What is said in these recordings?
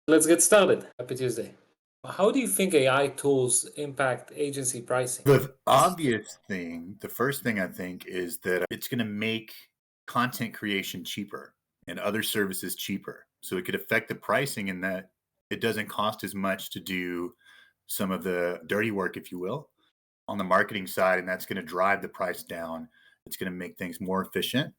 Let's get started. Happy Tuesday. How do you think AI tools impact agency pricing? The obvious thing, the first thing I think is that it's going to make content creation cheaper and other services cheaper. So it could affect the pricing in that it doesn't cost as much to do some of the dirty work, if you will, on the marketing side. And that's going to drive the price down. It's going to make things more efficient.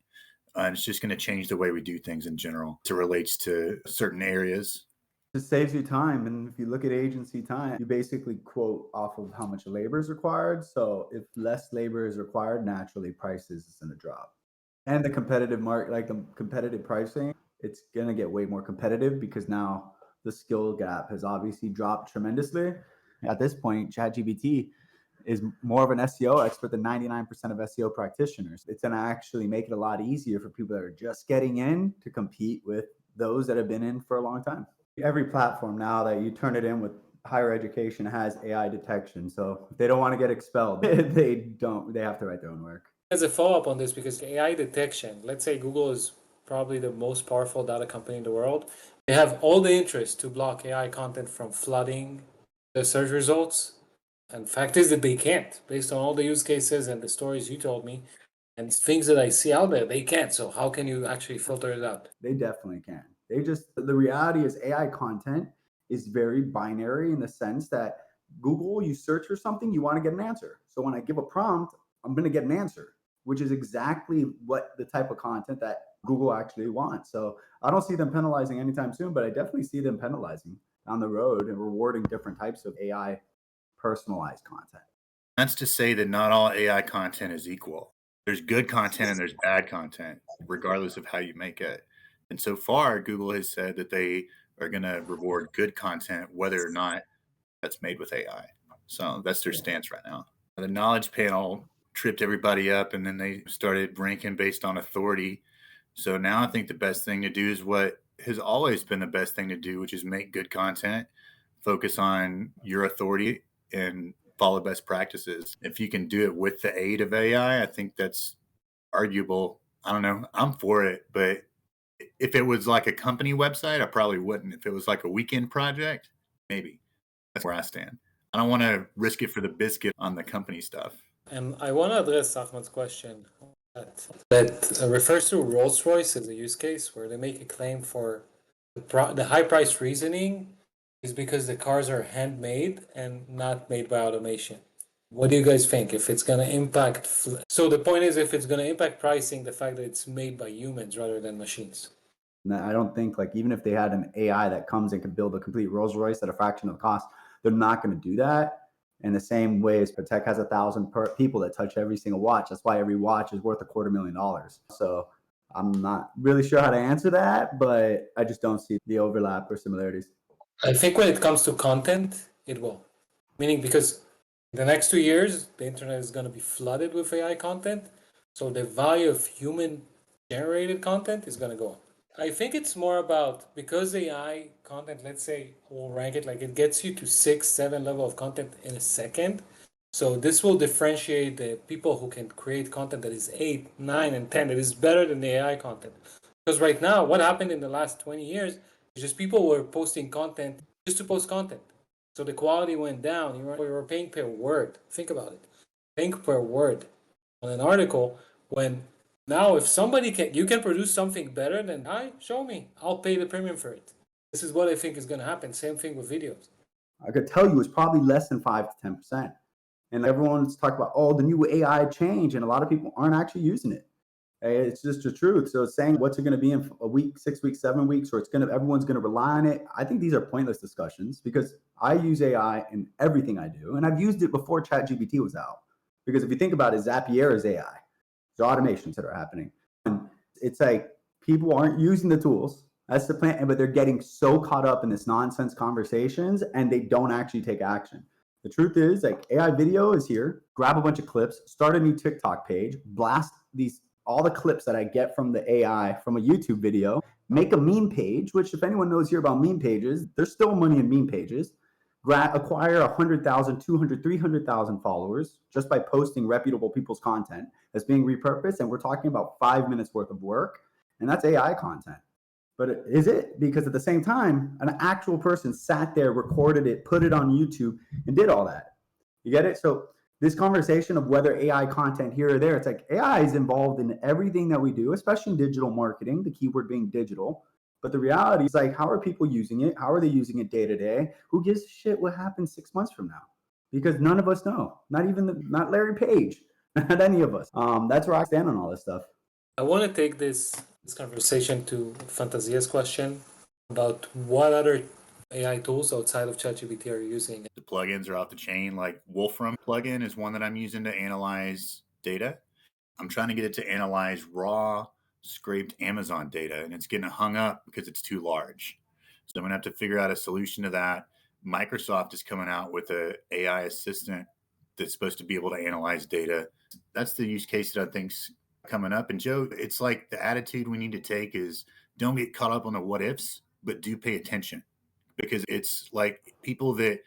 And it's just going to change the way we do things in general as it relates to certain areas. It saves you time. And if you look at agency time, you basically quote off of how much labor is required. So if less labor is required, naturally prices is going to drop. And the competitive market, like the competitive pricing, it's going to get way more competitive because now the skill gap has obviously dropped tremendously. At this point, ChatGPT is more of an SEO expert than 99% of SEO practitioners. It's going to actually make it a lot easier for people that are just getting in to compete with those that have been in for a long time. Every platform now that you turn it in with higher education has AI detection. So if they don't want to get expelled, they have to write their own work. As a follow-up on this, because AI detection, let's say Google is probably the most powerful data company in the world. They have all the interest to block AI content from flooding the search results. And fact is that they can't, based on all the use cases and the stories you told me and things that I see out there, they can't. So how can you actually filter it out? They definitely can. The reality is AI content is very binary in the sense that Google, you search for something, you want to get an answer. So when I give a prompt, I'm going to get an answer, which is exactly what the type of content that Google actually wants. So I don't see them penalizing anytime soon, but I definitely see them penalizing down the road and rewarding different types of AI personalized content. That's to say that not all AI content is equal. There's good content and there's bad content, regardless of how you make it. And so far, Google has said that they are going to reward good content, whether or not that's made with AI. So that's their stance right now. The knowledge panel tripped everybody up, and then they started ranking based on authority. So now I think the best thing to do is what has always been the best thing to do, which is make good content, focus on your authority, and follow best practices. If you can do it with the aid of AI, I think that's arguable. I don't know. I'm for it, but if it was like a company website, I probably wouldn't. If it was like a weekend project, maybe. That's where I stand. I don't want to risk it for the biscuit on the company stuff. And I want to address Stockman's question that refers to Rolls-Royce as a use case where they make a claim for the high price reasoning is because the cars are handmade and not made by automation. What do you guys think? If it's going to impact... So the point is, if it's going to impact pricing, the fact that it's made by humans rather than machines. I don't think, like, even if they had an AI that comes and can build a complete Rolls-Royce at a fraction of the cost, they're not going to do that. In the same way as Patek has 1,000 people that touch every single watch. That's why every watch is worth $250,000. So I'm not really sure how to answer that, but I just don't see the overlap or similarities. I think when it comes to content, it will. Meaning because the next 2 years, the internet is going to be flooded with AI content. So the value of human-generated content is going to go up. I think it's more about, because AI content, let's say, we'll rank it like it gets you to 6, 7 level of content in a second. So this will differentiate the people who can create content that is 8, 9, and 10, that is better than the AI content. Because right now, what happened in the last 20 years is just people were posting content just to post content. So the quality went down. You were paying per word. Think about it. Paying per word on an article when... Now, if somebody you can produce something better than show me. I'll pay the premium for it. This is what I think is going to happen. Same thing with videos. I could tell you it's probably less than 5 to 10%. And everyone's talking about, oh, the new AI change, and a lot of people aren't actually using it. It's just the truth. So saying what's it going to be in a week, 6 weeks, 7 weeks, or everyone's going to rely on it. I think these are pointless discussions because I use AI in everything I do, and I've used it before ChatGPT was out. Because if you think about it, Zapier is AI. Automations that are happening. And it's like people aren't using the tools. That's the plan, but they're getting so caught up in this nonsense conversations and they don't actually take action. The truth is, like, AI video is here. Grab a bunch of clips, start a new TikTok page, blast all the clips that I get from the AI from a YouTube video, make a meme page, which if anyone knows here about meme pages, there's still money in meme pages. acquire 100,000, 200, 300,000 followers just by posting reputable people's content that's being repurposed. And we're talking about 5 minutes worth of work. And that's AI content. But is it? Because at the same time, an actual person sat there, recorded it, put it on YouTube, and did all that. You get it? So this conversation of whether AI content here or there, it's like AI is involved in everything that we do, especially in digital marketing, the keyword being digital. But the reality is, like, how are people using it? How are they using it day to day? Who gives a shit what happens 6 months from now? Because none of us know. Not Larry Page, not any of us. That's where I stand on all this stuff. I want to take this conversation to Fantasia's question about what other AI tools outside of ChatGPT are you using. The plugins are off the chain. Like Wolfram plugin is one that I'm using to analyze data. I'm trying to get it to analyze raw scraped Amazon data, and it's getting hung up because it's too large. So I'm gonna have to figure out a solution to that. Microsoft is coming out with an AI assistant that's supposed to be able to analyze data. That's the use case that I think's coming up. And Joe, it's like the attitude we need to take is don't get caught up on the what ifs, but do pay attention, because it's like people that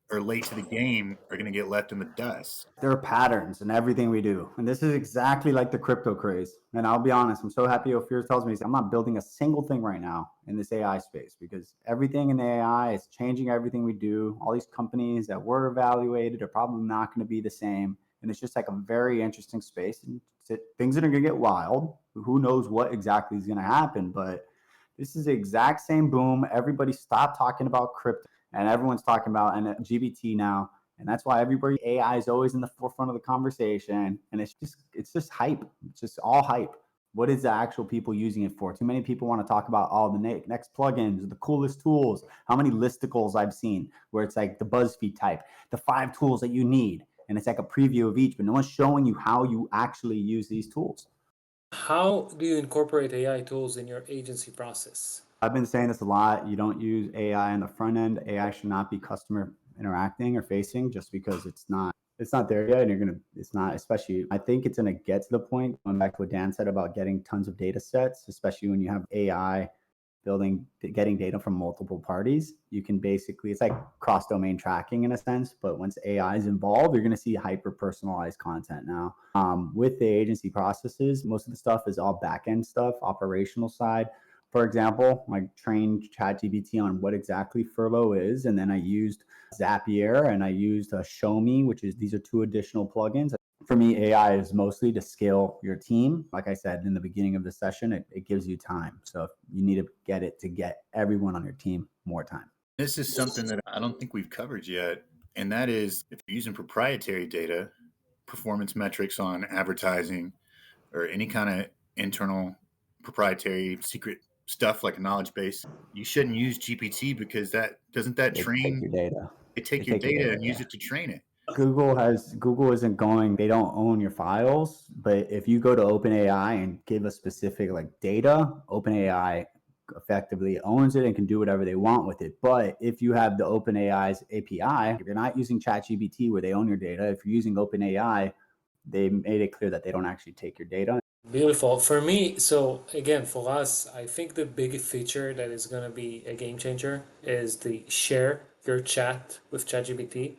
are late to the game are going to get left in the dust. There are patterns in everything we do. And this is exactly like the crypto craze. And I'll be honest, I'm so happy Ophir tells me I'm not building a single thing right now in this AI space, because everything in the AI is changing everything we do. All these companies that were evaluated are probably not going to be the same. And it's just like a very interesting space. And things that are going to get wild. Who knows what exactly is going to happen, but this is the exact same boom. Everybody stopped talking about crypto and everyone's talking about GBT now. And that's why everybody AI is always in the forefront of the conversation. And it's just hype. It's just all hype. What is the actual people using it for? Too many people want to talk about all the next plugins, the coolest tools. How many listicles I've seen where it's like the BuzzFeed type, the 5 tools that you need. And it's like a preview of each, but no one's showing you how you actually use these tools. How do you incorporate AI tools in your agency process? I've been saying this a lot. You don't use AI on the front end. AI should not be customer interacting or facing, just because it's not there yet. And it's not, especially, I think it's going to get to the point, going back to what Dan said about getting tons of data sets, especially when you have AI getting data from multiple parties. You can basically, it's like cross-domain tracking in a sense, but once AI is involved, you're going to see hyper-personalized content now. With the agency processes, most of the stuff is all back-end stuff, operational side. For example, I trained ChatGPT on what exactly furlough is, and then I used Zapier and I used Show Me, these are 2 additional plugins. For me, AI is mostly to scale your team. Like I said in the beginning of the session, it gives you time. So you need to get it to get everyone on your team more time. This is something that I don't think we've covered yet. And that is, if you're using proprietary data, performance metrics on advertising, or any kind of internal proprietary secret stuff like a knowledge base, you shouldn't use GPT, because train your data. They take your data and use it to train it. Google isn't going, they don't own your files, but if you go to OpenAI and give a specific like data, OpenAI effectively owns it and can do whatever they want with it. But if you have the OpenAI's API, if you're not using ChatGPT where they own your data, if you're using OpenAI, they made it clear that they don't actually take your data. Beautiful. For me, so again, for us, I think the big feature that is going to be a game changer is the share your chat with ChatGPT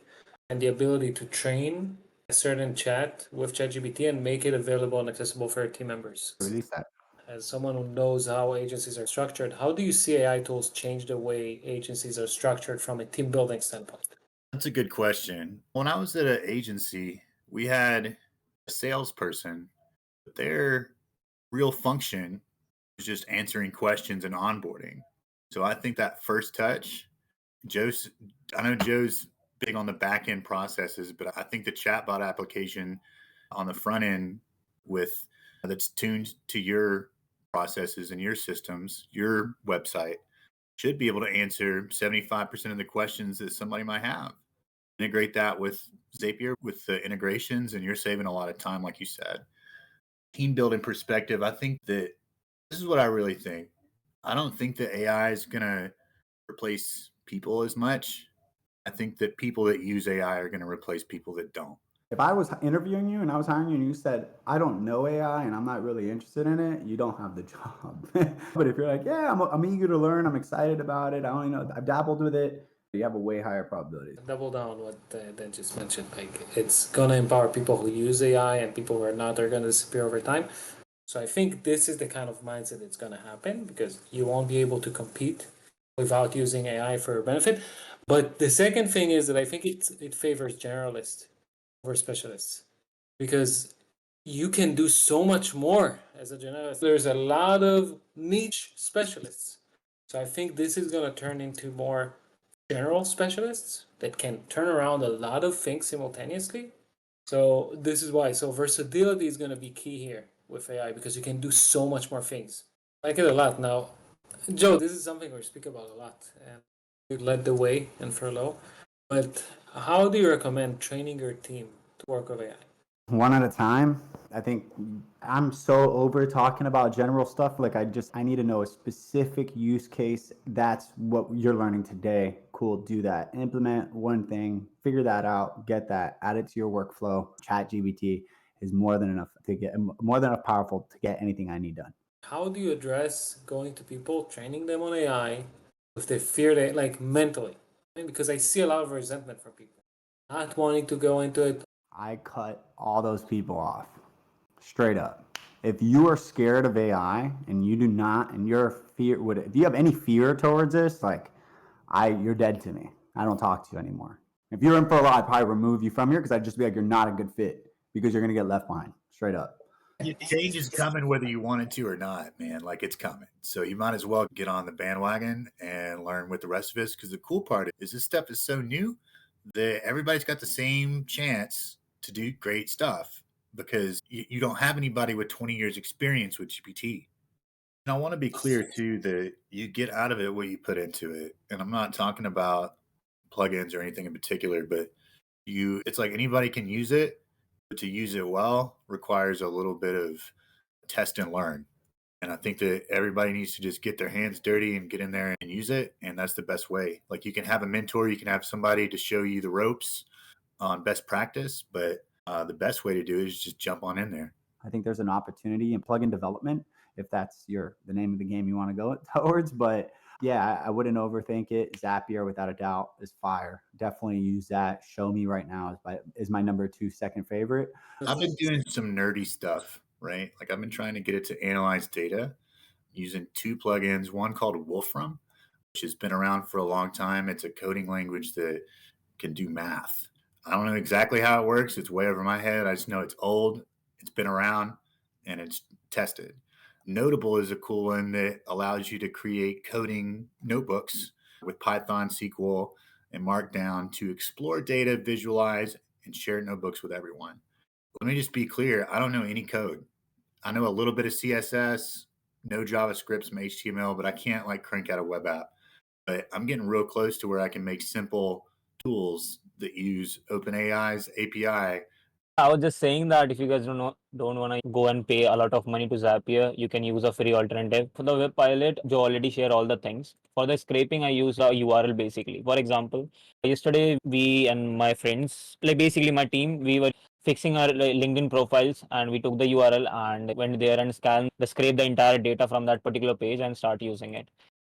and the ability to train a certain chat with ChatGPT and make it available and accessible for your team members. Release that. As someone who knows how agencies are structured, how do you see AI tools change the way agencies are structured from a team building standpoint? That's a good question. When I was at an agency, we had a salesperson, but their real function was just answering questions and onboarding. So I think that first touch, I know Joe's big on the back end processes, but I think the chatbot application on the front end that's tuned to your processes and your systems, your website, should be able to answer 75% of the questions that somebody might have. Integrate that with Zapier, with the integrations, and you're saving a lot of time, like you said. Team building perspective, I think that this is what I really think. I don't think that AI is going to replace people as much. I think that people that use AI are going to replace people that don't. If I was interviewing you and I was hiring you and you said, I don't know AI and I'm not really interested in it, you don't have the job. But if you're like, yeah, I'm eager to learn, I'm excited about it, I only know, I've dabbled with it, You have a way higher probability. Double down on what Dan just mentioned. Like, it's gonna empower people who use AI, and people who are not are gonna disappear over time. So I think this is the kind of mindset that's gonna happen, because you won't be able to compete without using AI for your benefit. But the second thing is that I think it favors generalists over specialists, because you can do so much more as a generalist. There's a lot of niche specialists. So I think this is going to turn into more general specialists that can turn around a lot of things simultaneously. So this is why. So versatility is going to be key here with AI, because you can do so much more things. I like it a lot. Now, Joe, this is something we speak about a lot, and you led the way in Furlough. But how do you recommend training your team to work with AI? One at a time. I think I'm so over talking about general stuff. Like I need to know a specific use case. That's what you're learning today. Cool, do that. Implement one thing, figure that out, get that, add it to your workflow. ChatGPT is more than enough powerful to get anything I need done. How do you address going to people, training them on AI with the fear that, like, mentally? I mean, because I see a lot of resentment from people not wanting to go into it. I cut all those people off. Straight up. If you are scared of AI and you do not, and you're fear, if you have any fear towards this, like you're dead to me. I don't talk to you anymore. If you're in for a lot, I'd probably remove you from here, because I'd just be like, you're not a good fit, because you're gonna get left behind. Straight up. Change is coming whether you want it to or not, man. Like, it's coming. So you might as well get on the bandwagon and learn with the rest of us. Because the cool part is this stuff is so new that everybody's got the same chance to do great stuff, because you don't have anybody with 20 years experience with GPT. And I want to be clear too that you get out of it what you put into it. And I'm not talking about plugins or anything in particular, but it's like anybody can use it, but to use it well requires a little bit of test and learn. And I think that everybody needs to just get their hands dirty and get in there and use it. And that's the best way. Like, you can have a mentor, you can have somebody to show you the ropes on best practice, but the best way to do it is just jump on in there. I think there's an opportunity in plugin development, if that's the name of the game you want to go towards. But yeah, I wouldn't overthink it. Zapier, without a doubt, is fire. Definitely use that. Show Me right now is my number 2 second favorite. I've been doing some nerdy stuff, right? Like, I've been trying to get it to analyze data using 2 plugins, one called Wolfram, which has been around for a long time. It's a coding language that can do math. I don't know exactly how it works. It's way over my head. I just know it's old, it's been around, and it's tested. Notable is a cool one that allows you to create coding notebooks with Python, SQL, and Markdown to explore data, visualize, and share notebooks with everyone. Let me just be clear. I don't know any code. I know a little bit of CSS, no JavaScript, some HTML, but I can't like crank out a web app. But I'm getting real close to where I can make simple tools that use OpenAI's API. I was just saying that if you guys don't want to go and pay a lot of money to Zapier, you can use a free alternative. For the web pilot, you already share all the things. For the scraping, I use a URL basically. For example, yesterday we and my friends, like basically my team, we were fixing our LinkedIn profiles, and we took the URL and went there and scrape the entire data from that particular page and start using it.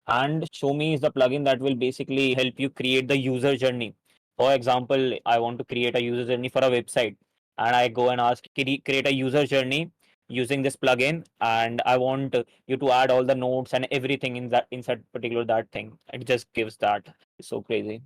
And Show Me is the plugin that will basically help you create the user journey. For example, I want to create a user journey for a website, and I go and ask, create a user journey using this plugin, and I want you to add all the notes and everything in that inside particular that thing. It just gives that. It's so crazy.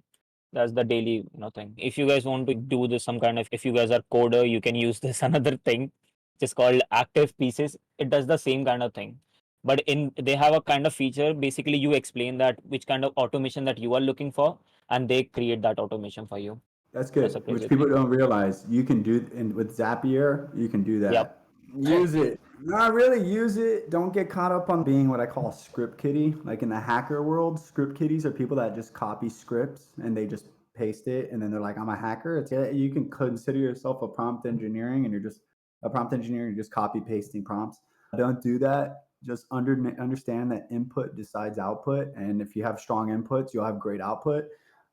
That's the daily thing. If you guys want to do this some kind of, if you guys are coder, you can use this another thing. It's called active pieces. It does the same kind of thing, but in they have a kind of feature. Basically, you explain that which kind of automation that you are looking for, and they create that automation for you. That's That's a good, crazy which people thing. don't realize. You can do, and with Zapier, you can do Yep. that. Use it. Not really use it. Don't get caught up on being what I call a script kiddie. Like in the hacker world, script kiddies are people that just copy scripts and they just paste it, and then they're like, "I'm a hacker." You can consider yourself a prompt engineering, and you're just a prompt engineer. You're just copy pasting prompts. Don't do that. Just understand that input decides output, and if you have strong inputs, you'll have great output.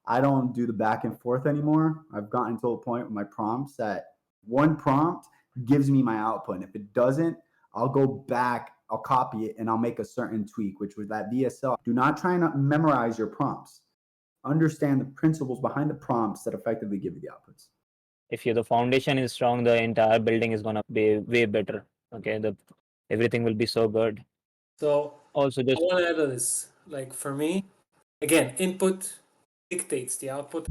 I don't do the back and forth anymore. I've gotten to a point with my prompts that one prompt gives me my output. And if it doesn't, I'll go back, I'll copy it, and I'll make a certain tweak, which was that VSL. Do not try and memorize your prompts. understand the principles behind the prompts that effectively give you the outputs. If the foundation is strong, the entire building is gonna be way better. Okay, everything will be so good. So Also, I just want to add to this. Like for me, again, input dictates the output.